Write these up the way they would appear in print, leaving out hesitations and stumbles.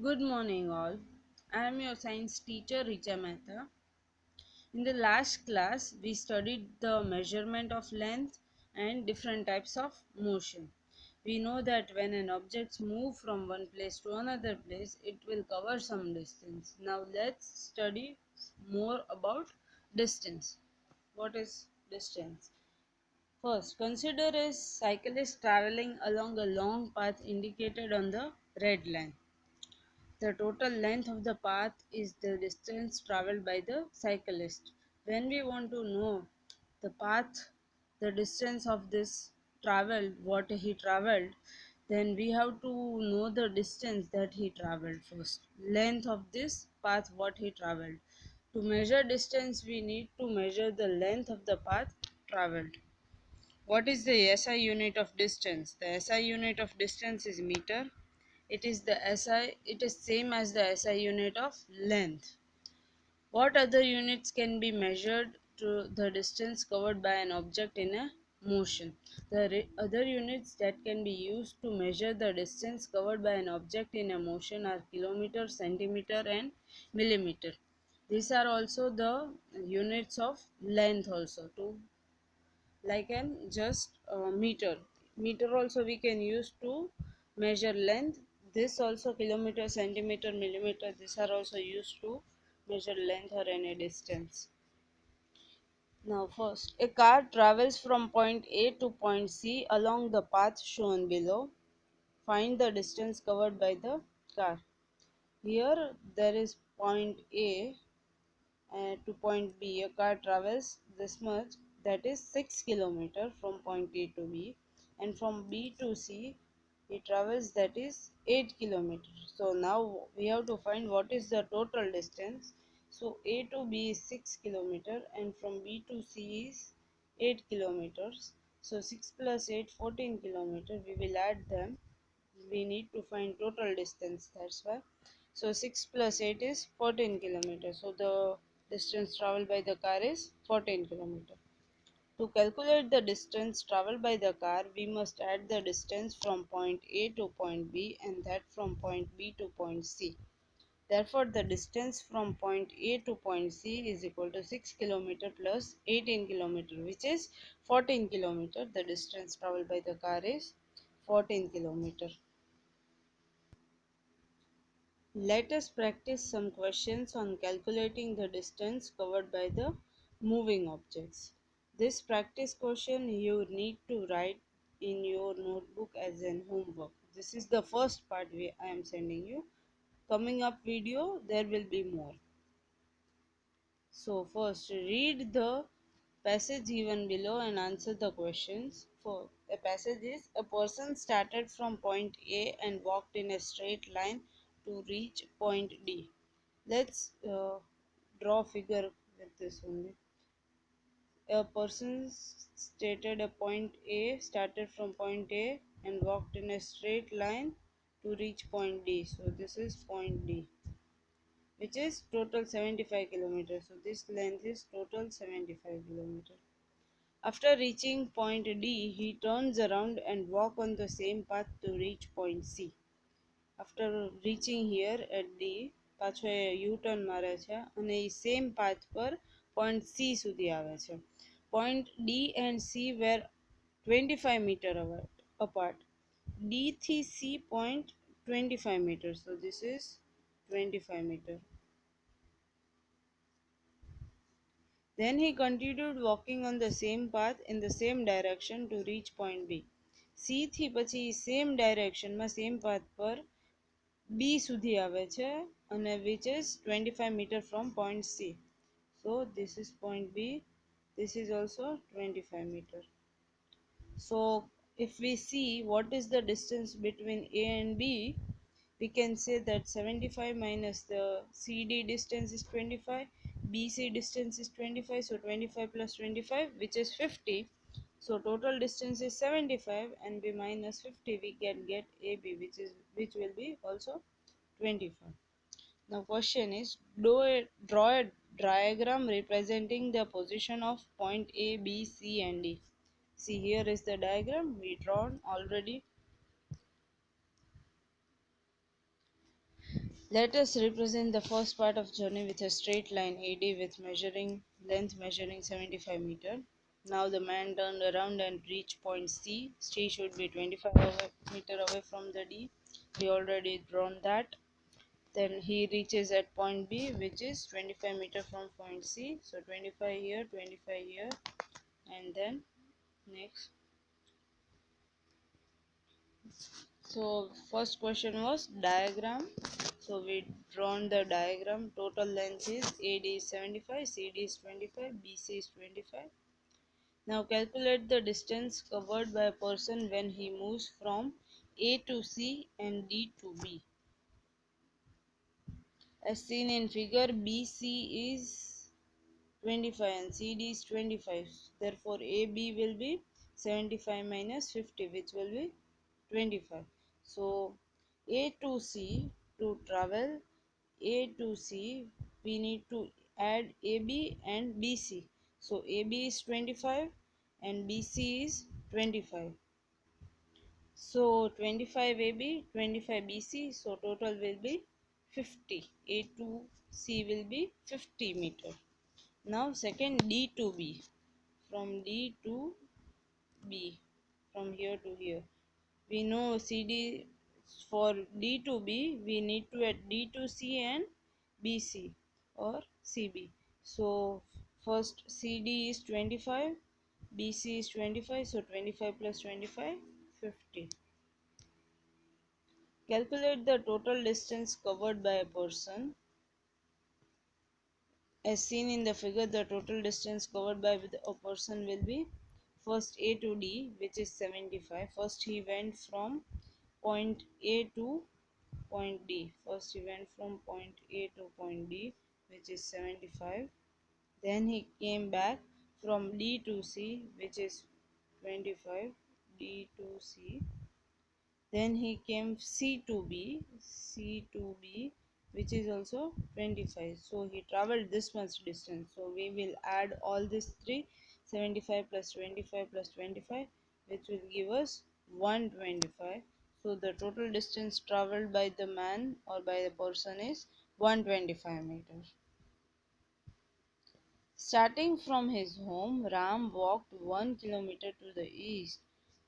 Good morning, all. I am your science teacher, Richa Mehta. In the last class, we studied the measurement of length and different types of motion. We know that when an object moves from one place to another place, it will cover some distance. Now, let's study more about distance. What is distance? First, consider a cyclist traveling along a long path indicated on the red line. The total length of the path is the distance traveled by the cyclist. When we want to know the path, the distance of this traveled, what he traveled, then we have to know the distance that he traveled first. Length of this path, what he traveled. To measure distance, we need to measure the length of the path traveled. What is the SI unit of distance? The SI unit of distance is meter. It is same as the SI unit of length. What other units can be measured to the distance covered by an object in a motion? The other units that can be used to measure the distance covered by an object in a motion are kilometer, centimeter and millimeter. These are also the units of length also to like an just meter also we can use to measure length. This also kilometer, centimeter, millimeter, these are also used to measure length or any distance. Now first, a car travels from point A to point C along the path shown below. Find the distance covered by the car. Here there is point A to point B. A car travels this much, that is 6 kilometer from point A to B, and from B to C it travels, that is 8 kilometers. So now we have to find what is the total distance. So A to B is 6 kilometer and from B to C is 8 kilometers. So 6 plus 8, 14 kilometer. We will add them. We need to find total distance, that's why. So 6 plus 8 is 14 kilometers. So the distance traveled by the car is 14 kilometers. To calculate the distance traveled by the car, we must add the distance from point A to point B and that from point B to point C. Therefore, the distance from point A to point C is equal to 6 km plus 18 km, which is 14 km. The distance traveled by the car is 14 km. Let us practice some questions on calculating the distance covered by the moving objects. This practice question you need to write in your notebook as an homework. This is the first part I am sending you. Coming up video there will be more. So first read the passage given below and answer the questions. For the passage is, a person started from point A and walked in a straight line to reach point D. Let's draw a figure with this only. A person stated a point A, started from point A and walked in a straight line to reach point D. So this is point D, which is total 75 kilometers. So this length is total 75 kilometers. After reaching point D, he turns around and walk on the same path to reach point C. After reaching here at D, પાછો એ U-turn મારે છે અને એ same path પર point C સુધી આવે છે. Point D and C were 25 meter apart. D થી C point 25 meters. So this is 25 meter. Then he continued walking on the same path in the same direction to reach point B. C થી પછી same direction માં same path પર B સુધી આવે છે અને which is 25 meter from point C. So this is point B. This is also 25 meter. So if we see what is the distance between A and B, we can say that 75 minus the CD distance is 25, BC distance is 25, so 25 plus 25, which is 50. So total distance is 75 and B minus 50, we can get AB, which will be also 25. Now question is, draw a diagram representing the position of point A, B, C and D. See, here is the diagram we drawn already. Let us represent the first part of journey with a straight line AD with measuring 75 meter. Now the man turned around and reached point C. C should be 25 meter away from the D. We already drawn that. Then he reaches at point B, which is 25 meter from point C. So 25 here, 25 here, and then next. So first question was diagram. So we drawn the diagram. Total length is AD is 75, CD is 25, BC is 25. Now calculate the distance covered by a person when he moves from A to C and D to B. As seen in figure, BC is 25 and CD is 25. Therefore, AB will be 75 minus 50, which will be 25. So, A to C, to travel A to C, we need to add AB and BC. So, AB is 25 and BC is 25. So, 25 AB, 25 BC, so total will be 50. A to C will be 50 meter. Now second D to B, from D to B, from here to here. We know CD, for D to B we need to add D to C and BC or CB. So first CD is 25, BC is 25, so 25 plus 25, 50. Calculate the total distance covered by a person. As seen in the figure, the total distance covered by a person will be first A to D, which is 75. First he went from point A to point D. First he went from point A to point D, which is 75. Then he came back from D to C, which is 25. D to C. Then he came C to B, which is also 25. So he traveled this much distance. So we will add all these three, 75 plus 25 plus 25, which will give us 125. So the total distance traveled by the man or by the person is 125 meters. Starting from his home, Ram walked 1 kilometer to the east,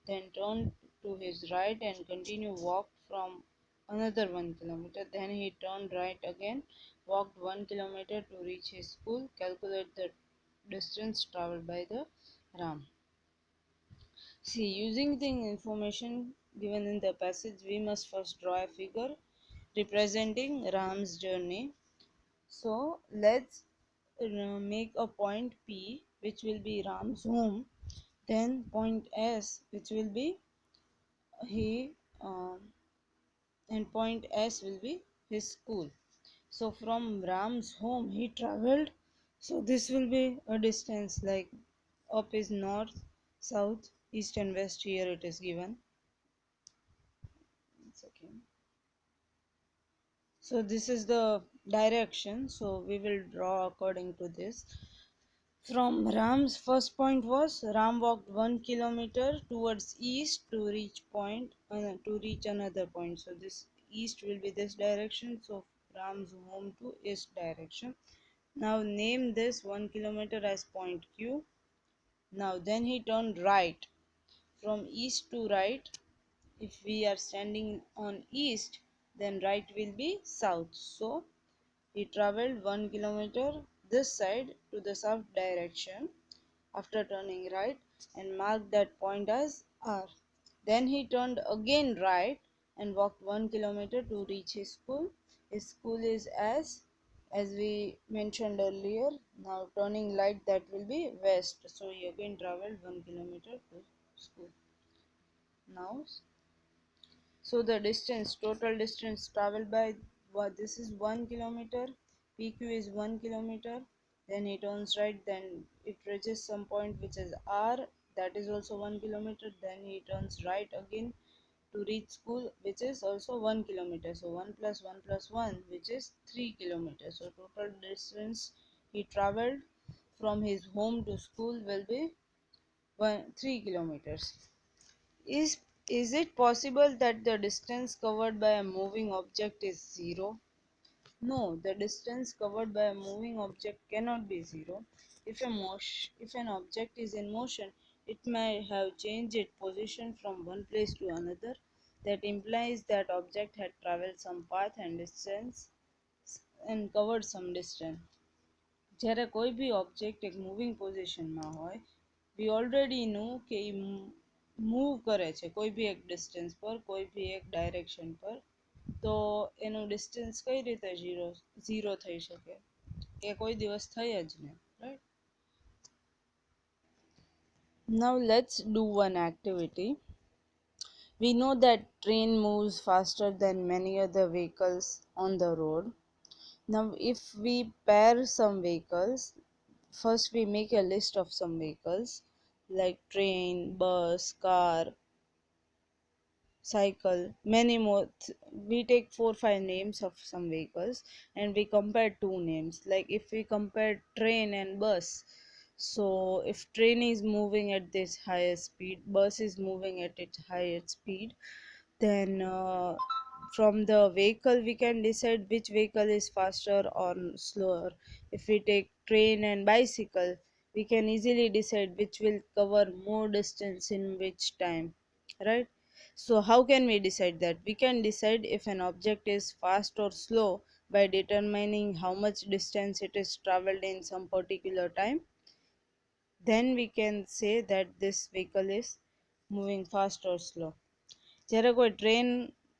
then turned to his right and continued walked from another 1 kilometer. Then he turned right again, walked 1 kilometer to reach his school. Calculate the distance traveled by the Ram. See, using the information given in the passage, we must first draw a figure representing Ram's journey. So let's make a point P, which will be Ram's home, then point S, which will be he and point S will be his school. So from Ram's home he traveled, so this will be a distance, like up is north, south, east and west. Here it is given. 1 second. So this is the direction, so we will draw according to this. From Ram's first point was Ram walked 1 kilometer towards east to reach another point. So this east will be this direction. So Ram's home to east direction. Now name this 1 kilometer as point Q. Now then he turned right. From east to right, if we are standing on east, then right will be south. So he traveled 1 kilometer this side to the south direction after turning right and marked that point as R. Then he turned again right and walked 1 kilometer to reach his school. His school is as we mentioned earlier. Now turning right, that will be west. So he again traveled 1 kilometer to school. Now, so the total distance traveled by this is 1 kilometer. PQ is 1 kilometer. Then he turns right, then it reaches some point which is R, that is also 1 kilometer. Then he turns right again to reach school, which is also 1 kilometer. So 1 plus 1 plus 1, which is 3 kilometers. So total distance he traveled from his home to school will be 3 kilometers. Is it possible that the distance covered by a moving object is 0? No, the distance covered by a moving object cannot be zero. If an object is in motion, it may have changed its position from one place to another. That implies that object had traveled some path and distance and covered some distance. જ્યારે કોઈ બી object એક moving પોઝિશનમાં હોય વી already નો કે એ move કરે છે કોઈ બી એક ડિસ્ટન્સ પર કોઈ બી એક ડાયરેક્શન પર તો એનું ડિસ્ટન્સ કઈ રીતે ઝીરો થઈ શકે એ કોઈ દિવસ થઈ જ નહીં right now let's do one activity we know that train moves faster than many other vehicles on the road. Now if we pair some vehicles, first we make a list of some vehicles like train, bus, car, cycle, many more. We take 4 5 names of some vehicles and we compare two names. Like if we compare train and bus, so if train is moving at this higher speed, bus is moving at its higher speed, then from the vehicle we can decide which vehicle is faster or slower. If we take train and bicycle, we can easily decide which will cover more distance in which time, right? So how can we decide that? We can decide if an object is fast or slow by determining how much distance it is traveled in some particular time. Then we can say that this vehicle is moving fast or slow. જ્યારે કોઈ train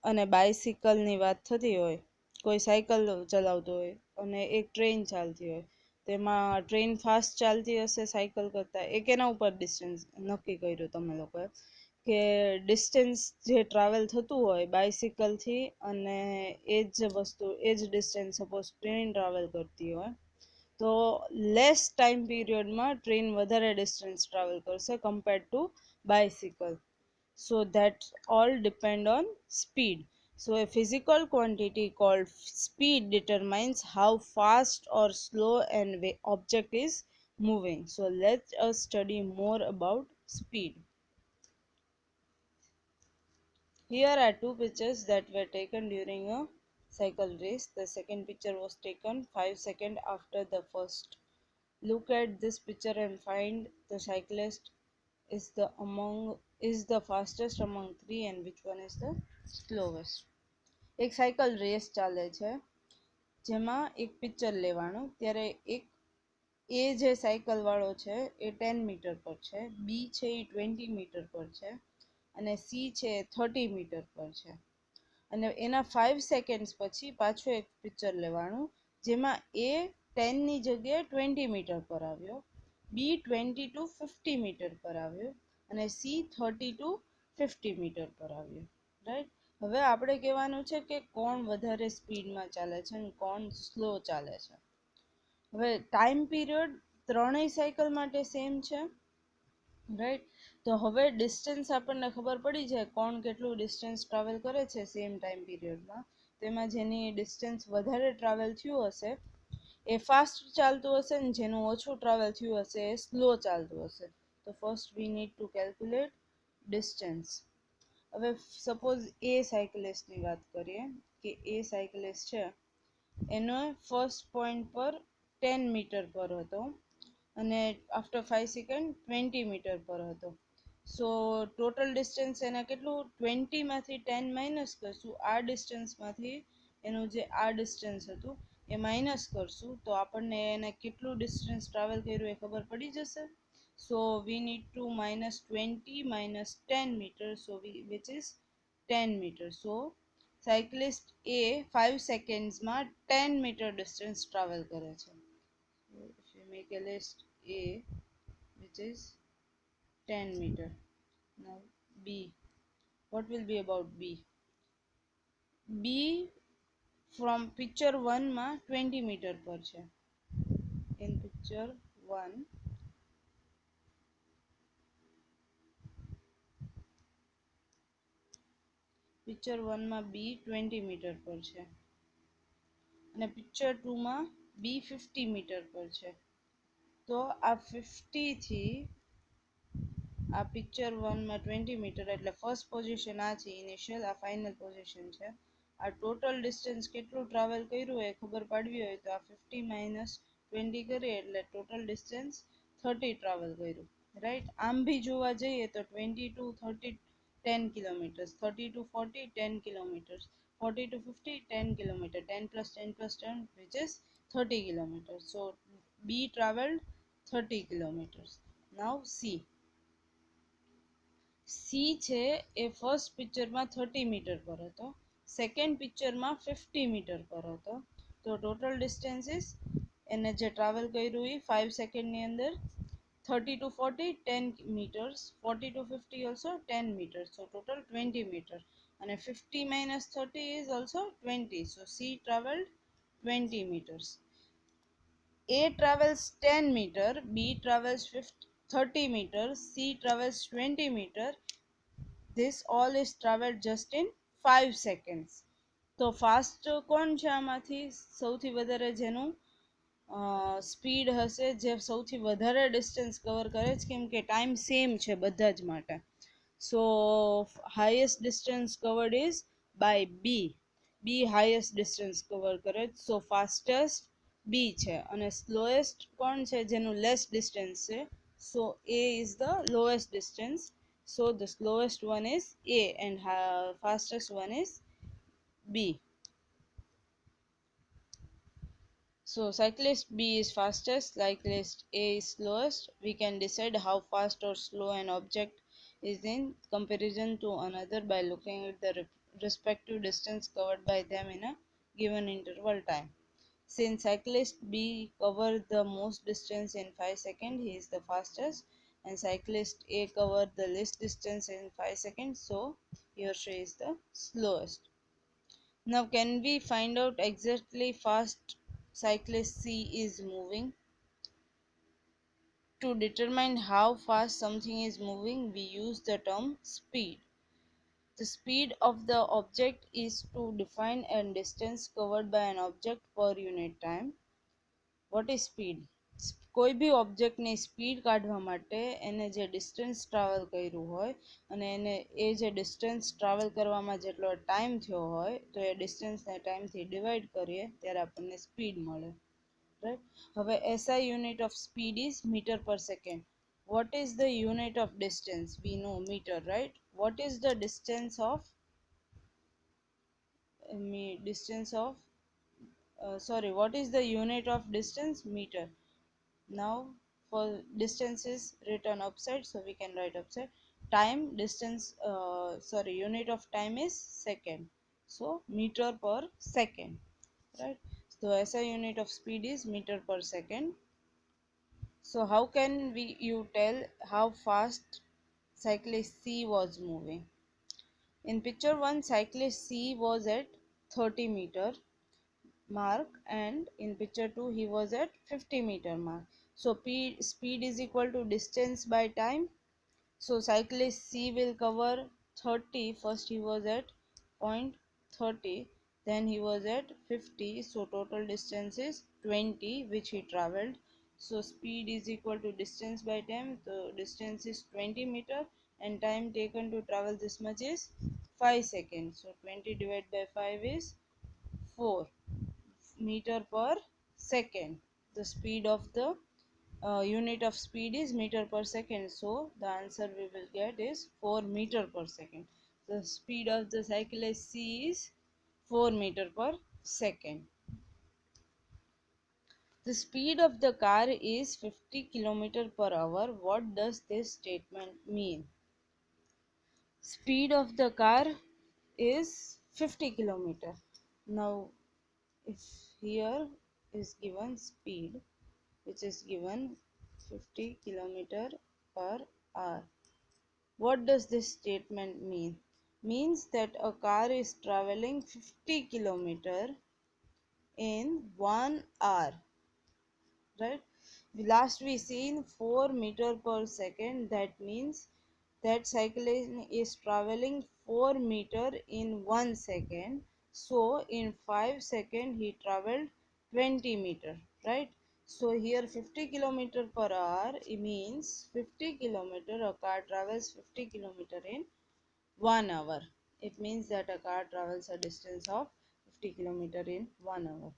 અને બાઇસિકલની વાત થતી હોય કોઈ cycle ચલાવતો હોય અને એક ટ્રેન ચાલતી હોય તેમાં ટ્રેન ફાસ્ટ ચાલતી હશે સાયકલ કરતાં એ કેના ઉપર ડિસ્ટન્સ નક્કી કર્યું તમે લોકોએ કે ડિસ્ટન્સ જે ટ્રાવેલ થતું હોય બાઇસિકલથી અને એ જ વસ્તુ એ જ ડિસ્ટન્સ સપોઝ ટ્રેન ટ્રાવેલ કરતી હોય તો લેસ ટાઈમ પીરિયડમાં ટ્રેન વધારે ડિસ્ટન્સ ટ્રાવેલ કરશે compared to bicycle. So that all depend on speed. So a physical quantity called speed determines how fast or slow an object is moving. So let us study more about speed. Here are two pictures that were taken during a cycle race. The second picture was taken 5 seconds after the first. Look at this picture and find the cyclist is the fastest among three and which one is the slowest. એક cycle race ચાલે છે જેમાં એક picture લેવાનું ત્યારે એક એ જે cycle વાળો છે એ 10 મીટર પર છે બી છે એ 20 મીટર પર છે અને સી છે એ 30 મીટર પર છે અને એના 5 સેકન્ડ્સ પછી પાછું એક પિક્ચર લેવાનું જેમાં એ 10 ની જગ્યાએ 20 મીટર પર આવ્યો બી 20 to 50 મીટર પર આવ્યો અને સી 30 to 50 મીટર પર આવ્યો રાઈટ. હવે આપણે કહેવાનું છે કે કોણ વધારે સ્પીડમાં ચાલે છે અને કોણ સ્લો ચાલે છે. હવે ટાઈમ પીરિયડ ત્રણેય સાયકલ માટે સેમ છે રાઈટ. તો હવે ડિસ્ટન્સ આપણને ખબર પડી જાય કોણ કેટલું ડિસ્ટન્સ ટ્રાવેલ કરે છે સેમ ટાઈમ પીરિયડમાં તેમાં જેની ડિસ્ટન્સ વધારે ટ્રાવેલ થયું હશે એ ફાસ્ટ ચાલતું હશે ને જેનું ઓછું ટ્રાવેલ થયું હશે એ સ્લો ચાલતું હશે. તો first we need to calculate distance. હવે સપોઝ એ સાયકલિસ્ટની વાત કરીએ કે એ સાયકલિસ્ટ છે એનો ફર્સ્ટ પોઈન્ટ પર 10 મીટર પર હતો અને આફ્ટર 5 સેકન્ડ 20 મીટર પર હતો. સો ટોટલ ડિસ્ટન્સ એને કેટલું 20માંથી 10 માઇનસ કરશું આ ડિસ્ટન્સમાંથી એનું જે આ ડિસ્ટન્સ હતું એ માઇનસ કરશું તો આપણને એને કેટલું ડિસ્ટન્સ ટ્રાવેલ કર્યું એ ખબર પડી જશે. So we need to minus 20 minus 10 meters, so which is 10 meters. So cyclist A 5 seconds માં 10 meter distance travel કરે છે. So if you make a list A which is 10 meter. Now B, what will be about B? B from picture 1 માં 20 meter પર છે. In picture 1 picture 1માં B 20 metre પર છે અને પિક્ચર 2માં બી 50 મીટર પર છે. તો આ 50 થી આ પિક્ચર 1માં 20 મીટર એટલે ફર્સ્ટ પોઝિશન આ છે ઇનિશિયલ આ ફાઇનલ પોઝિશન છે આ ટોટલ ડિસ્ટન્સ કેટલું ટ્રાવેલ કર્યું એ ખબર પાડવી હોય તો આ 50 માઇનસ 20 કરીએ એટલે ટોટલ ડિસ્ટન્સ 30 ટ્રાવેલ કર્યું, રાઈટ. આમ બી જોવા જઈએ તો 20 to 30 10 kilometres, 30 to 40 10 kilometres, 40 to 50 10 kilometer, 10 plus 10 plus 10 which is 30 kilometers. So B traveled 30 kilometers. Now C છે એ ફર્સ્ટ પિક્ચરમાં 30 મીટર પર હતો, સેકન્ડ પિક્ચરમાં 50 મીટર પર હતો. તો ટોટલ ડિસ્ટન્સ ઇઝ એને જે ટ્રાવેલ કર્યું એ 5 સેકન્ડની અંદર 30 to 40 10 meters, 40 to 50 also 10 meters, so total 20 meters. And 50 minus 30 is also 20, so C traveled 20 meters. A travels 10 meter, B travels 30 meters, C travels 20 meter. This all is traveled just in 5 seconds. તો fast કોણ છે આમાંથી? સૌથી વધારે જેનું speed હશે, જે સૌથી વધારે ડિસ્ટન્સ કવર કરે છે, કેમ કે ટાઈમ સેમ છે બધા જ માટે. So highest distance covered is by B. B highest distance cover કરે, સો ફાસ્ટેસ્ટ બી છે. અને સ્લોએસ્ટ કોણ છે? જેનું લેસ ડિસ્ટન્સ છે, so A is the lowest distance. So the slowest one is A and fastest one is B. So cyclist B is fastest, cyclist A is slowest. We can decide how fast or slow an object is in comparison to another by looking at the respective distance covered by them in a given interval time. Since cyclist B covered the most distance in 5 seconds, he is the fastest, and cyclist A covered the least distance in 5 seconds, so he or she is the slowest. Now can we find out exactly fast cyclist C is moving? To determine how fast something is moving, we use the term speed. The speed of the object is to define a distance covered by an object per unit time. What is speed? કોઈ બી ઓબ્જેક્ટની speed કાઢવા માટે એને જે distance travel કર્યું હોય અને એને એ જે ડિસ્ટન્સ ટ્રાવેલ કરવામાં જેટલો ટાઈમ થયો હોય તો એ ડિસ્ટન્સને ટાઈમથી ડિવાઈડ કરીએ ત્યારે આપણને સ્પીડ મળે, રાઈટ. હવે SI unit of speed is metre per second. what is the unit of distance? We know meter, right? What is the distance of what is the unit of distance? Meter. Now for distance is written upside, so we can write upside. Time, distance, unit of time is second, so meter per second, right? So SI unit of speed is meter per second. So how can you tell how fast cyclist C was moving? In picture 1, cyclist C was at 30 meter mark, and in picture 2 he was at 50 meter mark. So speed is equal to distance by time. So cyclist C will cover 30. First he was at point 30, then he was at 50, so total distance is 20 which he traveled. So speed is equal to distance by time, so distance is 20 meter, and time taken to travel this much is 5 seconds. So 20 divided by 5 is 4 meter per second. The speed of the unit of speed is meter per second, so the answer we will get is 4 meter per second. The speed of the cyclist C is 4 meter per second. The speed of the car is 50 kilometer per hour. What does this statement mean? Speed of the car is 50 kilometer. Now if here is given speed which is given 50 kilometer per hour, what does this statement mean? Means that a car is traveling 50 kilometer in 1 hour, right? Last we seen 4 meter per second, that means that cyclist is traveling 4 meter in 1 second. So in 5 seconds he traveled 20 meter, right? So here 50 kilometer per hour, it means 50 kilometer, a car travels 50 kilometer in 1 hour. it means that a car travels a distance of 50 km in 1 hour.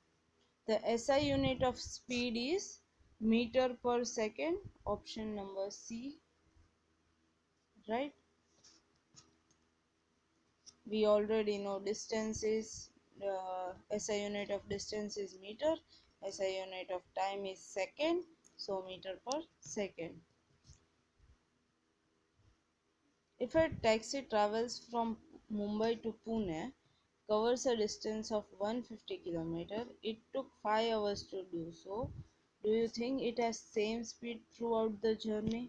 The SI unit of speed is meter per second, option number C, right? We already know distance is SI unit of distance is meter, SI unit of time is second, so meter per second. If a taxi travels from Mumbai to Pune, covers a distance of 150 km, it took 5 hours to do so. Do you think it has same speed throughout the journey?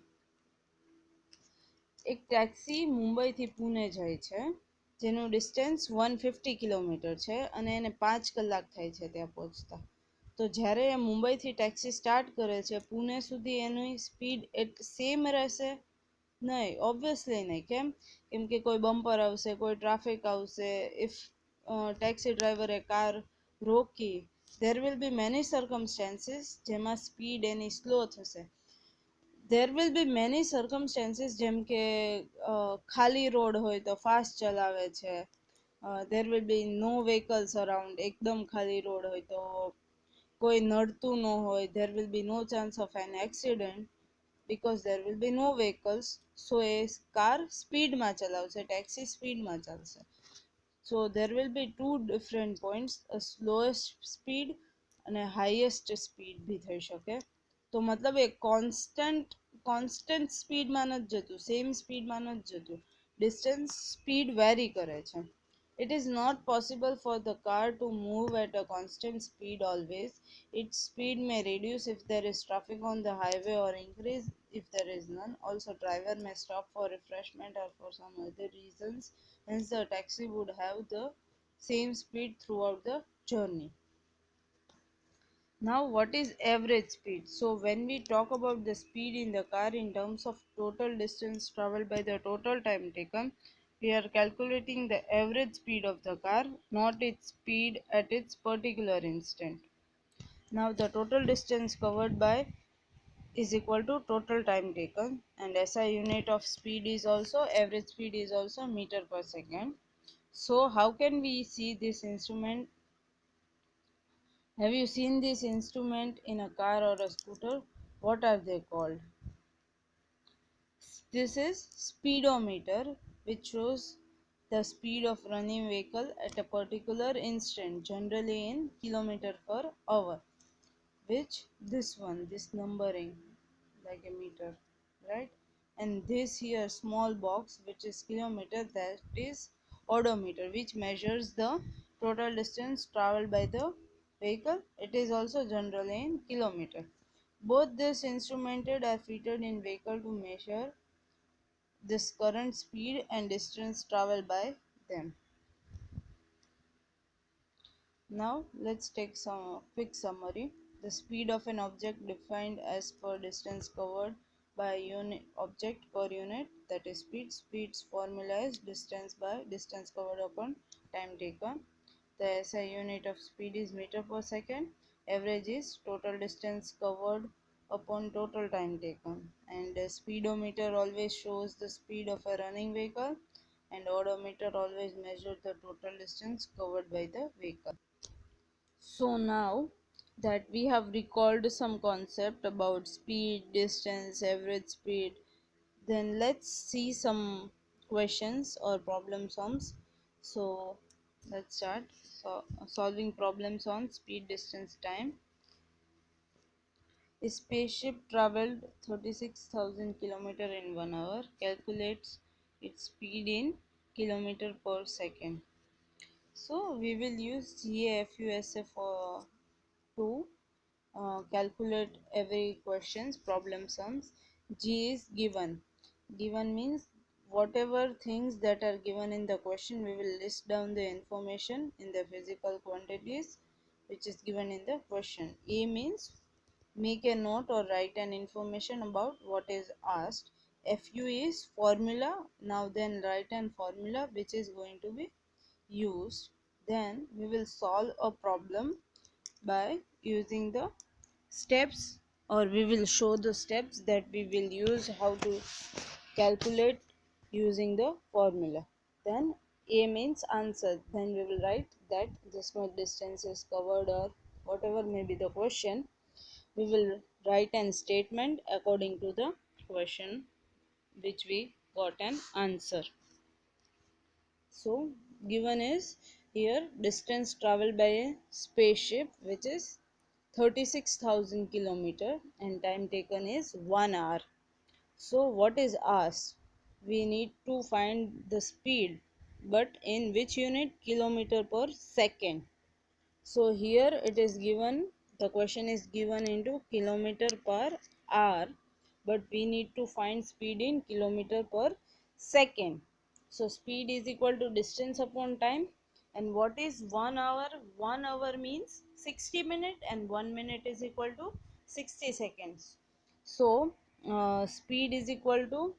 એક taxi મુંબઈથી પુણે જાય છે જેનું distance 150 kilometre છે અને એને 5 કલાક થાય છે ત્યાં પહોંચતા. તો જ્યારે એ મુંબઈથી ટેક્સી સ્ટાર્ટ કરે છે પુણે સુધી એની સ્પીડ સેમ રહેશે? નહીં, ઓબ્વિયસલી નહીં. કેમ કે કોઈ બમ્પર આવશે, કોઈ ટ્રાફિક આવશે. ઇફ ટેક્સી ડ્રાઈવરે car Rocky, there will be many circumstances જેમાં સ્પીડ એની સ્લો થશે. there will be many circumstances જેમ કે ખાલી રોડ હોય તો ફાસ્ટ ચલાવે છે. there will be no vehicles around, એકદમ ખાલી રોડ હોય તો કોઈ નડતું ન હોય. there will be no chance of an accident because there will be no vehicles. so A car સ્પીડમાં ચલાવશે, ટેક્સી સ્પીડમાં ચાલશે. so there will be two different points, a slowest speed અને highest speed બી થઈ શકે. તો મતલબ એ કોન્સ્ટન્ટ સ્પીડમાં નથી જતું, સેમ સ્પીડમાં નથી જતું, ડિસ્ટન્સ સ્પીડ વેરી કરે છે. It is not possible for the car to move at a constant speed always. Its speed may reduce if there is traffic on the highway or increase if there is none. Also, driver may stop for refreshment or for some other reasons. Hence, the taxi would have the same speed throughout the journey. Now, what is average speed? So, when we talk about the speed in the car in terms of total distance traveled by the total time taken, we are calculating the average speed of the car, not its speed at its particular instant. Now, the total distance covered by is equal to total time taken, and SI unit of speed is also, average speed is also meter per second. So, how can we see this instrument? Have you seen this instrument in a car or a scooter? What are they called? This is speedometer, which shows the speed of running vehicle at a particular instant, generally in kilometer per hour. Which this one, this numbering like a meter, right? And this here small box, which is kilometer, that is odometer, which measures the total distance traveled by the vehicle. It is also generally in kilometer. Both these instruments are fitted in vehicle to measure this current speed and distance traveled by them. Now let's take some quick summary. The speed of an object defined as per distance covered by a unit object per unit, that is speed. Speed's formula is distance by distance covered upon time taken. The SI unit of speed is meter per second. Average is total distance covered upon total time taken. And the speedometer always shows the speed of a running vehicle, and odometer always measures the total distance covered by the vehicle. So now that we have recalled some concept about speed, distance, average speed, then let's see some questions or problem sums. So let's start solving problems on speed, distance, time. A spaceship traveled 36,000 km in 1 hour. Calculates its speed in kilometer per second. So we will use GAFUSA for to calculate every questions problem sums. G is given. Given means whatever things that are given in the question, we will list down the information in the physical quantities which is given in the question. A means make a note or write an information about what is asked. FU is formula. Now then write an formula which is going to be used. Then we will solve a problem by using the steps, or we will show the steps that we will use how to calculate using the formula. Then A means answer. Then we will write that this much distance is covered, or whatever may be the question. We will write an statement according to the question which we got an answer. So given is here distance traveled by a spaceship which is 36,000 kilometer and time taken is 1 hour. So what is asked? We need to find the speed, but in which unit? Kilometer per second. So here it is given, the question is given into kilometer per hour, but we need to find speed in kilometer per second. So speed is equal to distance upon time. And what is 1 hour? 1 hour means 60 minutes and 1 minute is equal to 60 seconds. So speed is equal to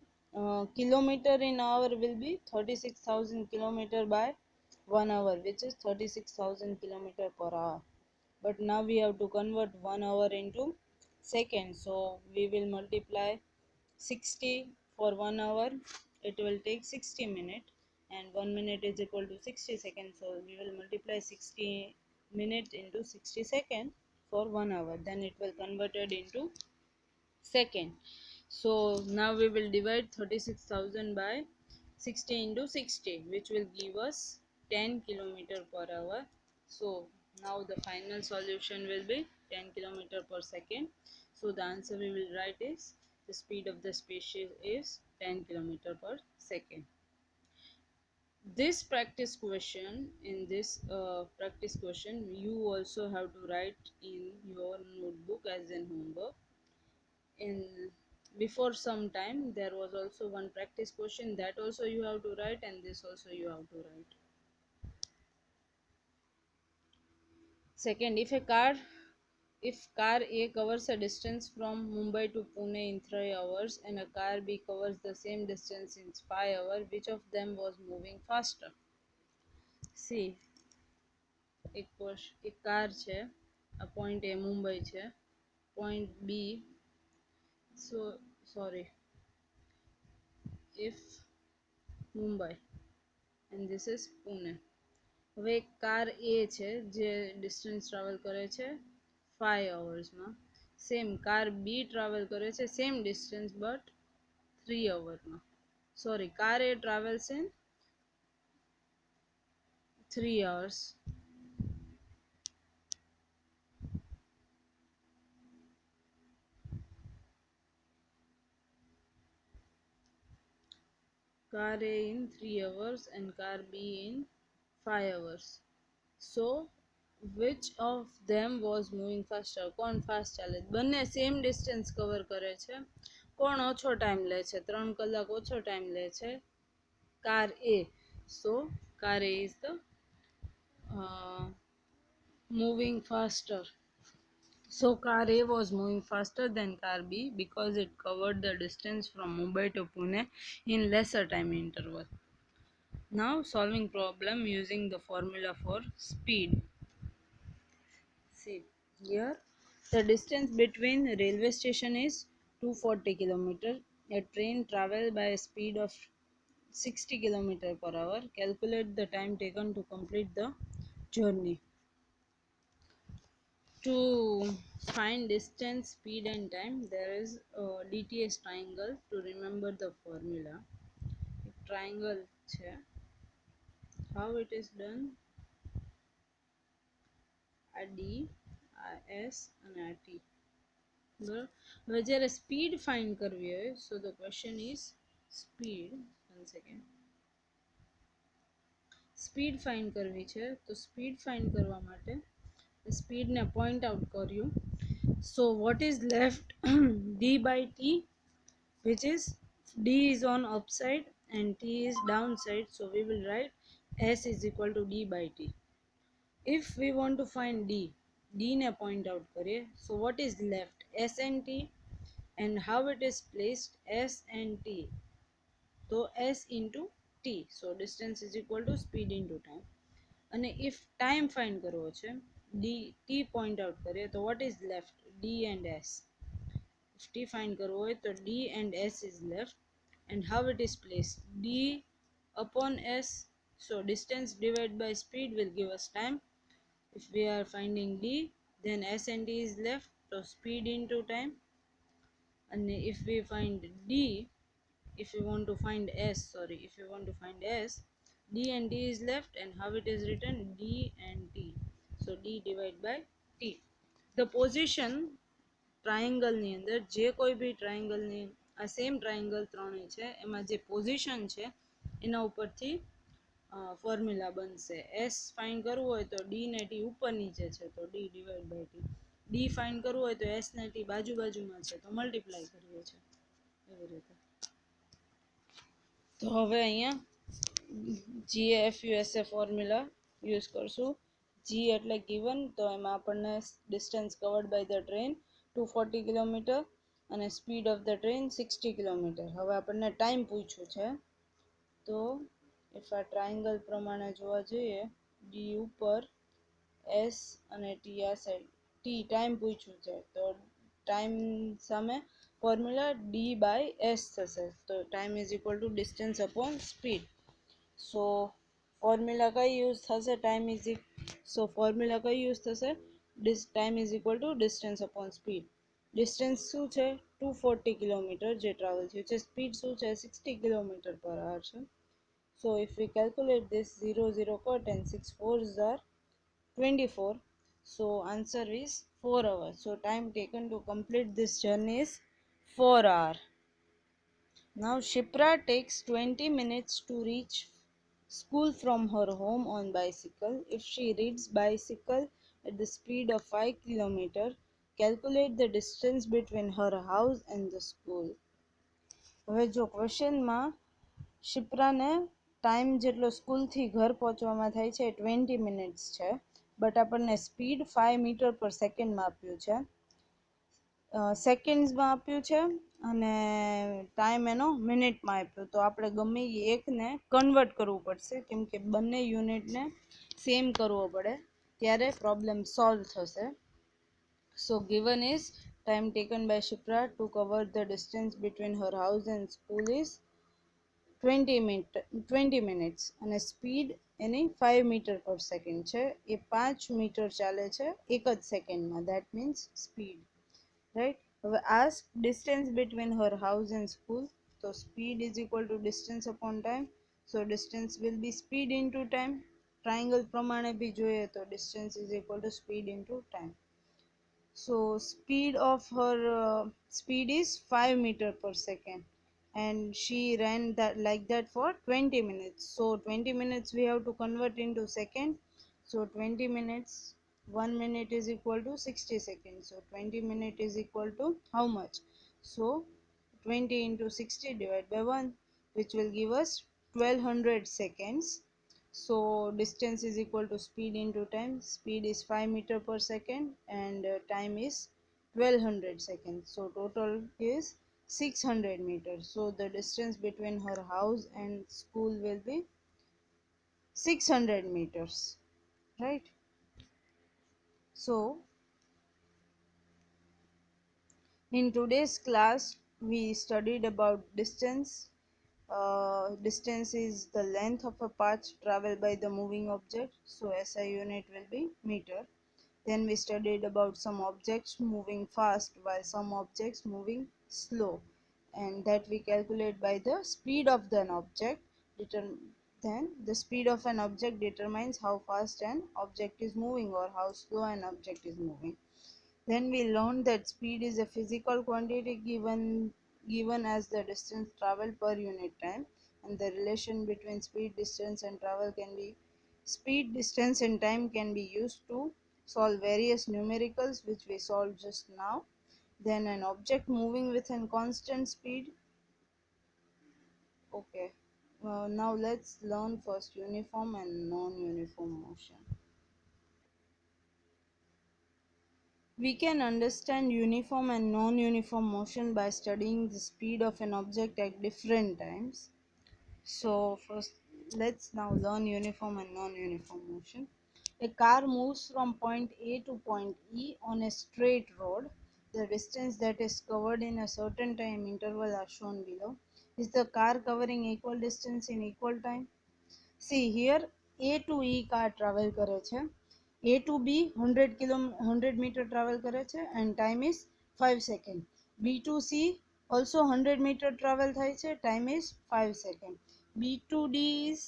kilometer in hour will be 36,000 kilometer by 1 hour, which is 36,000 kilometer per hour. But now we have to convert 1 hour into seconds. So we will multiply 60 for 1 hour. It will take 60 minutes and 1 minute is equal to 60 seconds. So we will multiply 60 minutes into 60 seconds for 1 hour. Then it will convert it into second. So now we will divide 36,000 by 60 into 60, which will give us 10 kilometer per hour. So now the final solution will be 10 kilometer per second. So the answer we will write is the speed of the spaceship is 10 kilometer per second. This practice question, in this practice question, you also have to write in your notebook as an homework. In before some time there was also one practice question that also you have to write, and this also you have to write. Second, if car A covers a distance from Mumbai to Pune in 3 hours and a car B covers the same distance in 5 hours, which of them was moving faster? See, એક car છે, આ point A Mumbai છે, point B, so sorry, if Mumbai and this is Pune. હવે એક car એ છે જે distance travel કરે છે 5 અવર્સમાં, સેમ કાર બી ટ્રાવેલ કરે છે સેમ ડિસ્ટન્સ બટ 3 અવરમાં. Sorry, car A travels in 3 hours. Car A in 3 hours and car B in 5 hours. So which of them was moving faster? કોણ fast ચાલે? બંને same distance cover કરે છે. કોણ ઓછો ટાઈમ લે છે? 3 કલાક ઓછો ટાઈમ લે છે car A. So car A is the moving faster. So car A was moving faster than car B because it covered the distance from Mumbai to Pune in lesser time interval. Now solving problem using the formula for speed. See here, the distance between railway station is 240 km. A train travel by a speed of 60 km per hour. Calculate the time taken to complete the journey. To find distance, speed and time, there is a DTS triangle. To remember the formula, triangle છે, how it is done, આ D, આ S અને આ T. બરાબર. હવે જ્યારે speed find કરવી હોય, so the question is speed. One second. Speed find કરવી છે, તો સ્પીડ ફાઇન્ડ કરવા માટે સ્પીડને પોઈન્ટ આઉટ કર્યું. So what is left? D by T, which is D is on upside and T is downside. So we will write S is equal to D by T. If we want to find D, D ne point out kariye. So what is left? S and T. And how it is placed? S and T. So S into T. So distance is equal to speed into time. And if time find કરવો છે, D T point out કરીએ, તો what is left? D and S. If T find કરવો હોય તો D and S is left. And how it is placed? D upon S. So distance divided by speed will give us time. If we are finding D, then S and T is left, so speed into time. And if we find D, if you want to find S, sorry, if you want to find S, D and T is left, and how it is written, D and T. So D divided by T. The position ટ્રાયેંગલની અંદર જે કોઈ બી ટ્રાયેંગલની આ same triangle ત્રણેય છે એમાં જે position છે એના ઉપરથી ફોર્મ્યુલા બનશે. એસ ફાઇન્ડ કરવું હોય તો ડી ને ટી ઉપર નીચે છે તો D divide by T, D find કરવું હોય તો એસ ને ટી બાજુ બાજુમાં છે તો મલ્ટીપ્લાય કરીએ છીએ એવી રીતે. તો હવે અહીંયા GFUSA ફોર્મ્યુલા યુઝ કરશું. G એટલે ગિવન, તો એમાં આપણને distance covered by the train 240 kilometre અને speed of the train 60 kilometre. હવે આપણને ટાઈમ પૂછ્યું છે તો ઇફ આ ટ્રાયેંગલ પ્રમાણે જોવા જઈએ, ડી ઉપર એસ અને ટી આ સાઈડ, ટી ટાઈમ પૂછ્યું છે તો ટાઈમ સામે ફોર્મ્યુલા ડી બાય એસ થશે. તો time is equal to distance upon speed. So formula કઈ યુઝ થશે, ફોર્મ્યુલા કઈ યુઝ થશે, time is equal to distance upon speed. Distance શું છે 240 કિલોમીટર જે ટ્રાવેલ થયું છે, સ્પીડ શું છે 60 કિલોમીટર પર અવર છે. So if we calculate this, 0 0 cut and 6 4s are 24. So answer is 4 hours. So time taken to complete this journey is 4 hours. Now Shipra takes 20 minutes to reach school from her home on bicycle. If she rides bicycle at the speed of 5 kilometers, calculate the distance between her house and the school. હવે જો ક્વેશ્ચનમાં શિપ્રાને time જેટલો સ્કૂલથી ઘર પહોંચવામાં થાય છે 20 minutes છે, but આપણને speed 5 metre પર સેકન્ડમાં આપ્યું છે, સેકન્ડ્સમાં આપ્યું છે અને ટાઈમ એનો મિનિટમાં આપ્યો. તો આપણે ગમે એ એકને કન્વર્ટ કરવું પડશે કેમ કે બંને યુનિટને સેમ કરવો પડે ત્યારે પ્રોબ્લેમ સોલ્વ થશે. So given is time taken by Shipra to cover the distance between her house and school is 20 minutes અને સ્પીડ એની 5 મીટર પર સેકન્ડ છે, એ 5 મીટર ચાલે છે એક જ સેકન્ડમાં, દેટ મીન્સ સ્પીડ, રાઈટ. હવે ask distance between her house and school, તો speed is equal to distance upon time. So distance will be speed into time. Triangle પ્રમાણે બી જોઈએ તો distance is equal to speed into time. So speed of her speed is 5 meter per second and she ran that like that for 20 minutes. So 20 minutes we have to convert into second. So 20 minutes, 1 minute is equal to 60 seconds. So 20 minute is equal to how much? So 20 into 60 divided by 1, which will give us 1200 seconds. So distance is equal to speed into time. Speed is 5 meter per second and time is 1200 seconds. So total is 600 meters. So the distance between her house and school will be 600 meters, right? So in today's class we studied about distance. Distance is the length of a path traveled by the moving object, so SI unit will be meter. Then we studied about some objects moving fast while some objects moving slow, and that we calculate by the speed of an object. Then the speed of an object determines how fast an object is moving or how slow an object is moving. Then we learned that speed is a physical quantity given as the distance traveled per unit time, and the relation between speed, distance and travel can be speed, distance and time can be used to solve various numericals which we solved just now. Then an object moving with a constant speed. Okay, now let's learn first uniform and non-uniform motion. We can understand uniform and non-uniform motion by studying the speed of an object at different times. So first let's now learn uniform and non-uniform motion. A car moves from point A to point E on a straight road. The distance that is covered in a certain time interval are shown below. Is the car covering equal distance in equal time? See here, A to E car travel કરે છે, A to B 100 meter travel કરે છે and time is 5 second. B to C also 100 meter travel થાય છે, time is 5 second. B to D is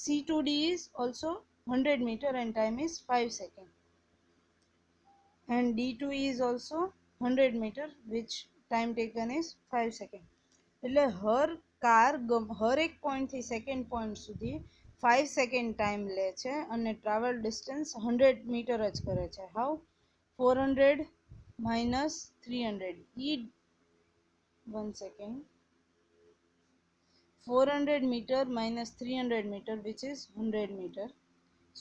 C to D is also 100 meter and time is 5 second. And D to E is also 100 meter which time taken is 5 second. એટલે હર car હર એક પોઈન્ટથી second point સુધી 5 second time લે છે અને travel distance 100 metre જ કરે છે. How? 400 minus 300 e 1 second, 400 meter minus 300 meter which is 100 meter.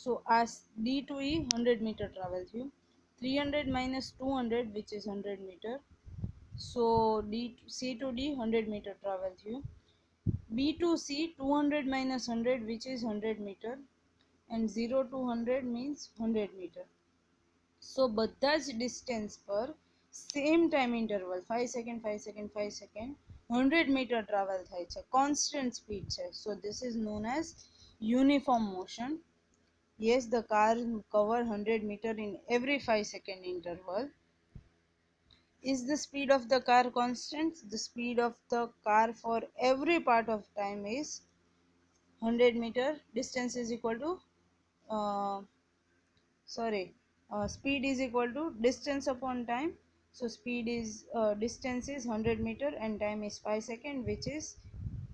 So as D to E 100 meter travel થયું, 300 minus 200 which is 100 meter. So C to D 100 meter travel થયું. B to C 200 minus 100 which is 100 meter and 0 to 100 means 100 meter. So બધા જ distance પર same time interval 5 second 5 second 5 second 100 metre travel થાય છે, constant speed છે. So this is known as uniform motion. Yes, the car cover 100 meter in every 5 second interval. Is the speed of the car constant? The speed of the car for every part of time is 100 meter. Distance is equal to uh, speed is equal to distance upon time. So speed is distance is 100 meter and time is 5 second which is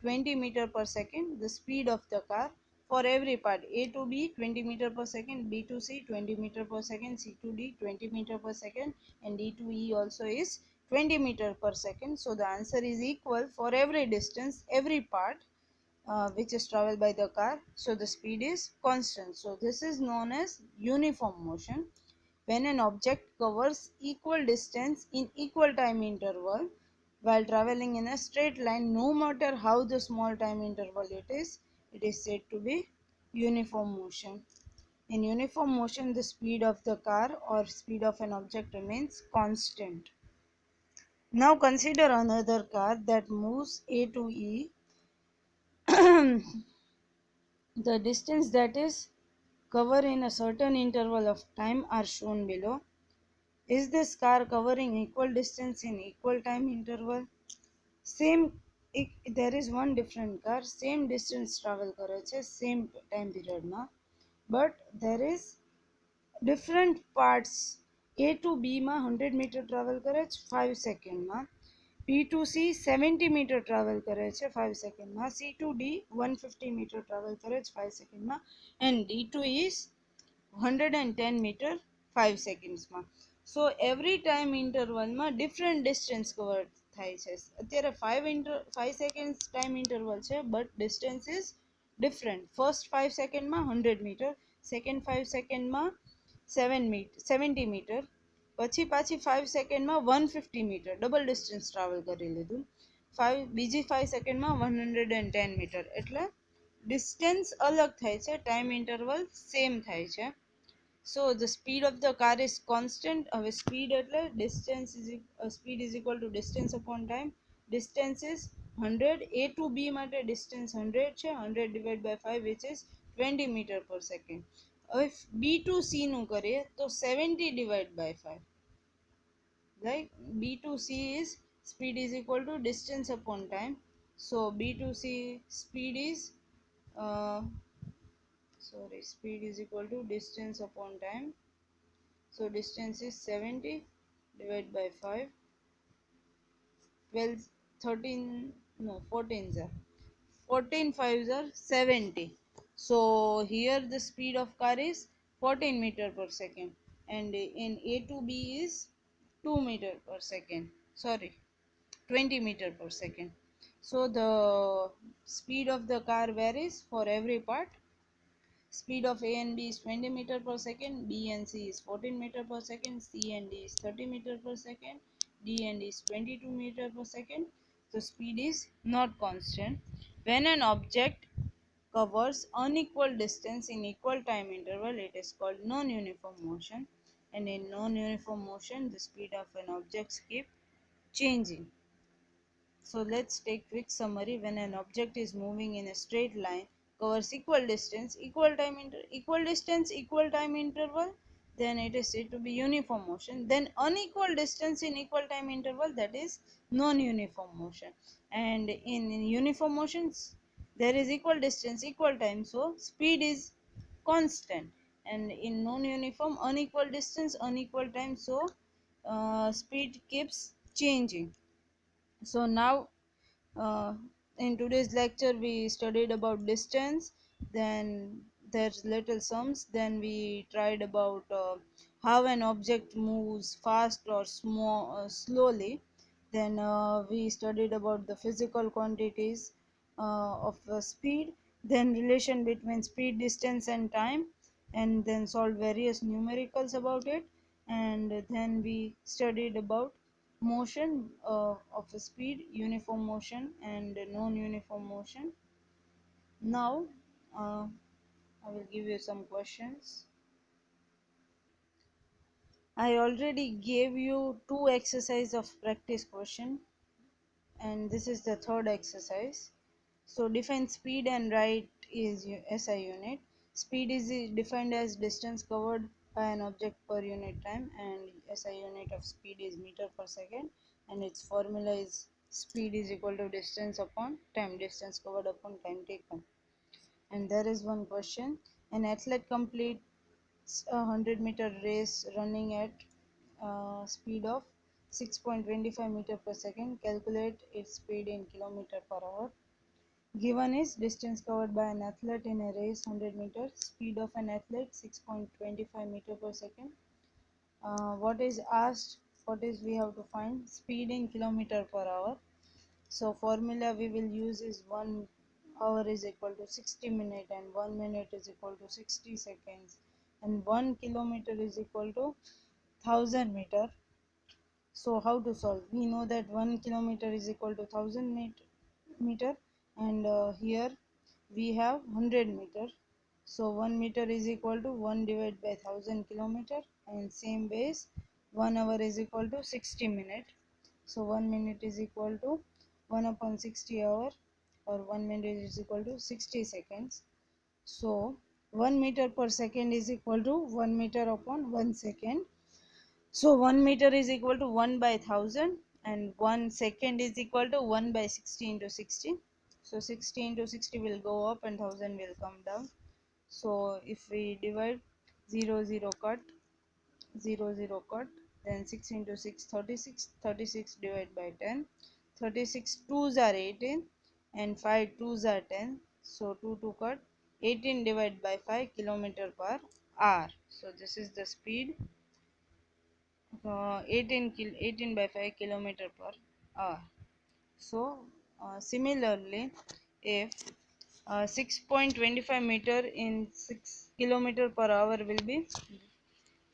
20 meter per second. The speed of the car for every part, A to B 20 meter per second, B to C 20 meter per second, C to D 20 meter per second and D to E also is 20 meter per second. So the answer is equal for every distance, every part which is traveled by the car. So the speed is constant. So this is known as uniform motion. When an object covers equal distance in equal time interval while traveling in a straight line, no matter how the small time interval it is said to be uniform motion. In uniform motion, the speed of the car or speed of an object remains constant. Now consider another car that moves A to E. The distance that is covered in a certain interval of time are shown below. Is this car covering equal distance in equal time interval? Same, there is one different car, same distance travel કરે છે same time period માં, but there is different parts. A to B માં 100 meter travel કરે છે 5 second માં, B to C 70 meter travel કરે છે 5 second માં, C to D 150 meter travel કરે છે 5 second માં and D to E is 110 meter 5 seconds માં. So every time interval માં different distance cover થાય છે. અત્યારે 5 seconds time interval છે but distance is different. First 5 second માં 100 meter, second 5 second માં 70 meter, પછી પાછી 5 second માં 150 meter, double distance travel કરી લીધું. બીજી 5 second માં 110 meter. એટલે distance अलग થાય છે, time interval same થાય છે. So the speed of the car is constant. Speed એટલે distance is speed is equal to distance upon time. Distance is 100. A to B માટે distance 100 છે, 100 divided by 5 which is 20 meter per second. If B to C નું કરીએ તો 70 divided by 5. Like B to C is speed is equal to distance upon time. So B to C speed is speed is equal to distance upon time. So distance is 70 divided by 5. 12, 13, no 14s are 14 5s are 70. So here the speed of car is 14 meter per second and in A to B is 2 meter per second. 20 meter per second. So the speed of the car varies for every part. Speed of A and B is 20 meter per second, B and C is 14 meter per second, C and D is 30 meter per second, D and E is 22 meter per second. The speed is not constant. When an object covers unequal distance in equal time interval, it is called non-uniform motion. And in non-uniform motion, the speed of an object keeps changing. So let's take quick summary. When an object is moving in a straight line, covers equal distance equal time interval, then it is said to be uniform motion. Then unequal distance in equal time interval, that is non-uniform motion. And in uniform motions there is equal distance equal time, so speed is constant. And in non-uniform, unequal distance unequal time, so speed keeps changing. So now uh, in today's lecture we studied about distance, then there's little sums, then we tried about how an object moves fast or slowly, then we studied about the physical quantities of speed, then relation between speed, distance and time, and then solved various numericals about it. And then we studied about motion of a speed, uniform motion and non-uniform motion. Now uh, I will give you some questions. I already gave you two exercise of practice question, and this is the third exercise. So define speed and write is SI unit. Speed is defined as distance covered by an object per unit time, and SI unit of speed is meter per second, and its formula is speed is equal to distance upon time, distance covered upon time taken. And there is one question: an athlete completes a 100-meter race running at speed of 6.25 meter per second. Calculate its speed in kilometer per hour. Given is distance covered by an athlete in a race 100 meters, speed of an athlete 6.25 meter per second. What is asked, what is we have to find? Speed in kilometer per hour. So formula we will use is 1 hour is equal to 60 minutes, and 1 minute is equal to 60 seconds, and 1 kilometer is equal to 1000 meter. So how to solve? We know that 1 kilometer is equal to 1000 meter, and here we have 100 meter. So 1 meter is equal to 1 divided by 1000 kilometer, and same base 1 hour is equal to 60 minute. So 1 minute is equal to 1 upon 60 hour, or 1 minute is equal to 60 seconds. So 1 meter per second is equal to 1 meter upon 1 second. So 1 meter is equal to 1 by 1000, and 1 second is equal to 1 by 60 into 60. So 60 into 60 will go up and 1000 will come down. So if we divide 0 0 cut, 0 0 cut, then 6 into 6 36, 36 divided by 10, 36 twos are 18, and 5 twos are 10, so 2 2 cut, 18 divided by 5 kilometer per hour. So this is the speed, 18 by 5 kilometer per hour. So similarly, if 6.25 meter in 6 kilometer per hour will be,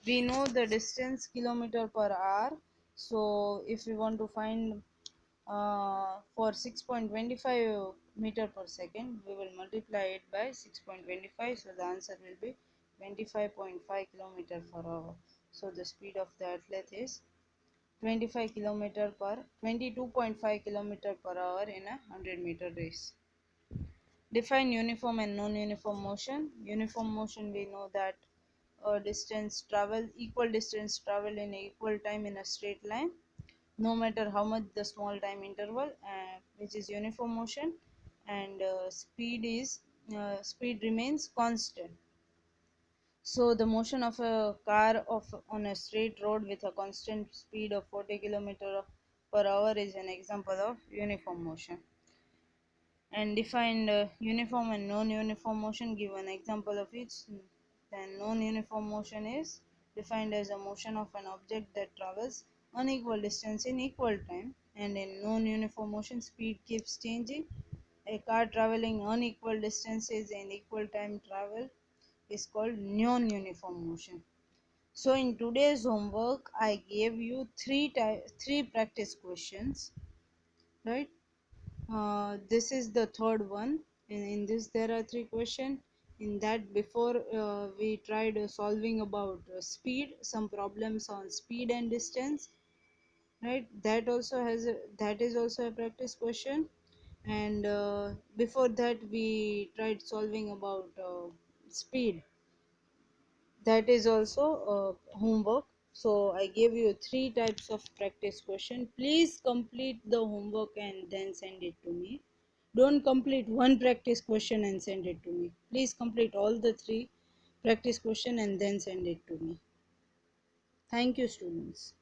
we know the distance kilometer per hour. So if we want to find for 6.25 meter per second, we will multiply it by 6.25, so the answer will be 25.5 kilometer per hour. So the speed of the athlete is 22.5 kilometer per hour in a 100-meter race. Define uniform and non-uniform motion. Uniform motion, we know that equal distance travel in equal time in a straight line, no matter how much the small time interval, which is uniform motion. And speed remains constant. So the motion of a car on a straight road with a constant speed of 40 km per hour is an example of uniform motion. And define uniform and non-uniform motion, give an example of each. Then non-uniform motion is defined as a motion of an object that travels unequal distance in equal time, and in non-uniform motion speed keeps changing. A car traveling unequal distances in equal time travel is called non-uniform motion. So in today's homework I gave you three practice questions, right? This is the third one, and in this there are three questions. In that, before we tried solving about speed, some problems on speed and distance, right? That is also a practice question. and before that we tried solving about speed. That is also homework. So I gave you three types of practice question. Please complete the homework and then send it to me. Don't complete one practice question and send it to me. Please complete all the three practice question and then send it to me. Thank you, students.